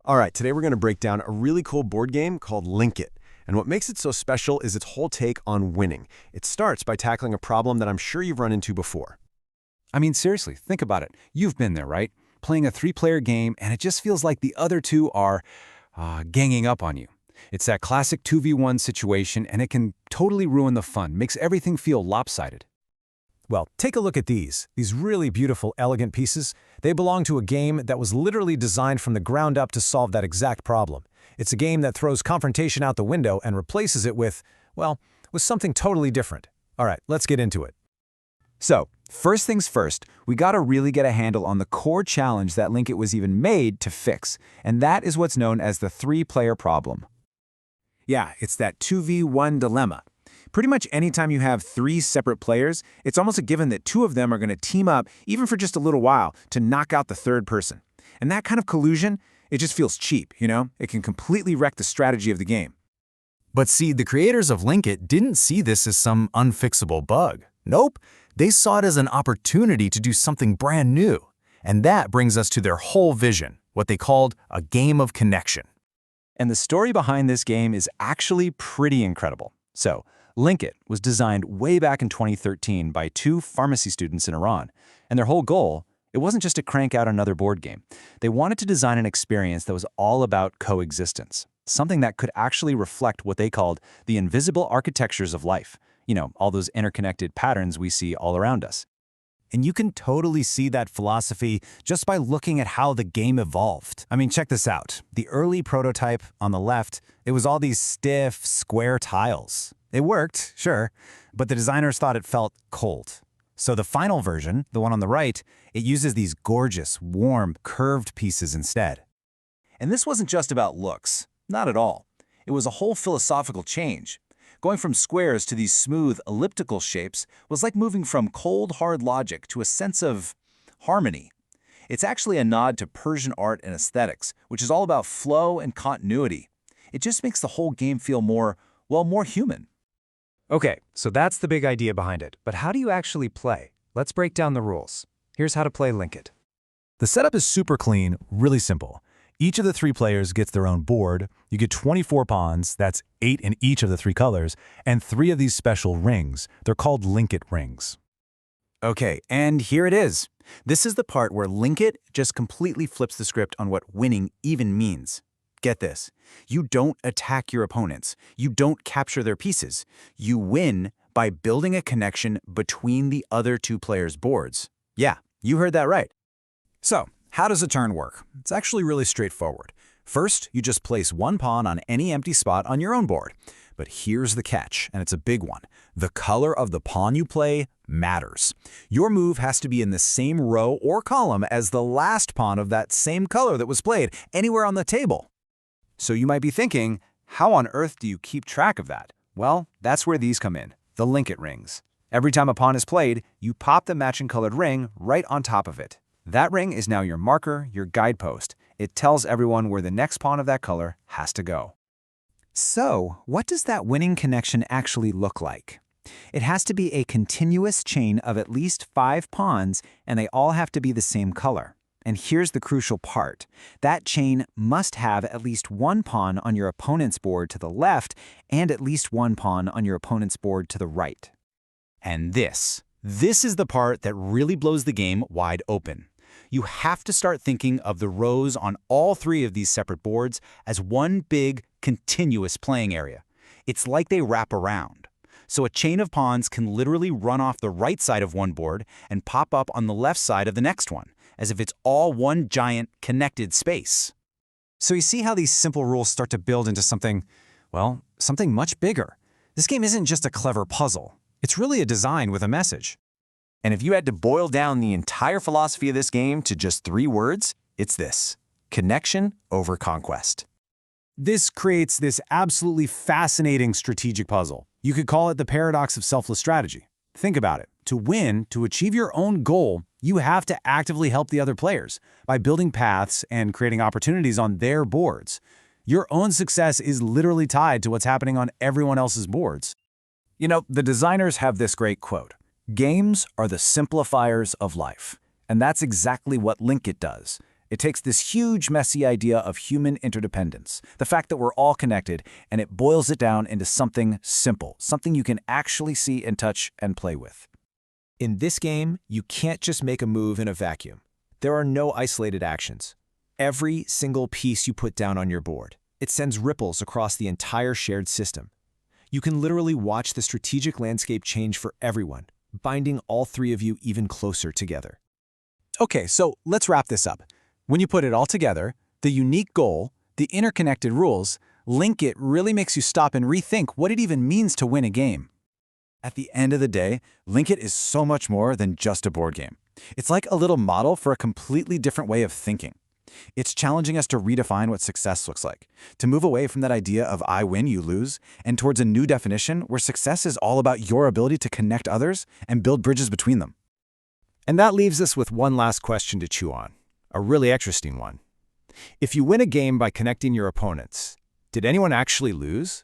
All right, today we're going to break down a really cool board game called LINKIT. And what makes it so special is its whole take on winning. It starts by tackling a problem that I'm sure you've run into before. I mean, seriously, think about it. You've been there, right? Playing a three-player game, and it just feels like the other two are ganging up on you. It's that classic 2v1 situation, and it can totally ruin the fun, makes everything feel lopsided. Well, take a look at these really beautiful, elegant pieces. They belong to a game that was literally designed from the ground up to solve that exact problem. It's a game that throws confrontation out the window and replaces it with, well, with something totally different. All right, let's get into it. So, first things first, we gotta really get a handle on the core challenge that LINKIT was even made to fix, and that is what's known as the three-player problem. Yeah, it's that 2v1 dilemma. Pretty much anytime you have three separate players, it's almost a given that two of them are going to team up, even for just a little while, to knock out the third person. And that kind of collusion, it just feels cheap, you know? It can completely wreck the strategy of the game. But see, the creators of LINKIT didn't see this as some unfixable bug. Nope, they saw it as an opportunity to do something brand new. And that brings us to their whole vision, what they called a game of connection. And the story behind this game is actually pretty incredible. So, LINKIT was designed way back in 2013 by two pharmacy students in Iran, and their whole goal, it wasn't just to crank out another board game. They wanted to design an experience that was all about coexistence, something that could actually reflect what they called the invisible architectures of life, you know, all those interconnected patterns we see all around us. And you can totally see that philosophy just by looking at how the game evolved. I mean, check this out. The early prototype on the left, it was all these stiff, square tiles. It worked, sure, but the designers thought it felt cold. So the final version, the one on the right, it uses these gorgeous, warm, curved pieces instead. And this wasn't just about looks. Not at all. It was a whole philosophical change. Going from squares to these smooth, elliptical shapes was like moving from cold, hard logic to a sense of harmony. It's actually a nod to Persian art and aesthetics, which is all about flow and continuity. It just makes the whole game feel more, well, more human. Okay, so that's the big idea behind it. But how do you actually play? Let's break down the rules. Here's how to play LINKIT. The setup is super clean, really simple. Each of the three players gets their own board. You get 24 pawns, that's 8 in each of the three colors, and 3 of these special rings. They're called LINKIT rings. Okay, and here it is. This is the part where LINKIT just completely flips the script on what winning even means. Get this. You don't attack your opponents. You don't capture their pieces. You win by building a connection between the other two players' boards. Yeah, you heard that right. So, how does a turn work? It's actually really straightforward. First, you just place one pawn on any empty spot on your own board. But here's the catch, and it's a big one. The color of the pawn you play matters. Your move has to be in the same row or column as the last pawn of that same color that was played, anywhere on the table. So you might be thinking, how on earth do you keep track of that? Well, that's where these come in, the LINKIT rings. Every time a pawn is played, you pop the matching colored ring right on top of it. That ring is now your marker, your guidepost. It tells everyone where the next pawn of that color has to go. So, what does that winning connection actually look like? It has to be a continuous chain of at least 5 pawns, and they all have to be the same color. And here's the crucial part. That chain must have at least one pawn on your opponent's board to the left and at least one pawn on your opponent's board to the right. And this is the part that really blows the game wide open. You have to start thinking of the rows on all 3 of these separate boards as one big, continuous playing area. It's like they wrap around. So a chain of pawns can literally run off the right side of one board and pop up on the left side of the next one, as if it's all one giant connected space. So you see how these simple rules start to build into something, well, something much bigger. This game isn't just a clever puzzle. It's really a design with a message. And if you had to boil down the entire philosophy of this game to just 3 words, it's this: connection over conquest. This creates this absolutely fascinating strategic puzzle. You could call it the paradox of selfless strategy. Think about it. To win, to achieve your own goal, you have to actively help the other players by building paths and creating opportunities on their boards. Your own success is literally tied to what's happening on everyone else's boards. You know, the designers have this great quote: "Games are the simplifiers of life." And that's exactly what LINKIT does. It takes this huge, messy idea of human interdependence, the fact that we're all connected, and it boils it down into something simple, something you can actually see and touch and play with. In this game, you can't just make a move in a vacuum. There are no isolated actions. Every single piece you put down on your board, it sends ripples across the entire shared system. You can literally watch the strategic landscape change for everyone, binding all three of you even closer together. Okay, so let's wrap this up. When you put it all together, the unique goal, the interconnected rules, LINKIT really makes you stop and rethink what it even means to win a game. At the end of the day, LINKIT is so much more than just a board game. It's like a little model for a completely different way of thinking. It's challenging us to redefine what success looks like, to move away from that idea of I win, you lose, and towards a new definition where success is all about your ability to connect others and build bridges between them. And that leaves us with one last question to chew on, a really interesting one. If you win a game by connecting your opponents, did anyone actually lose?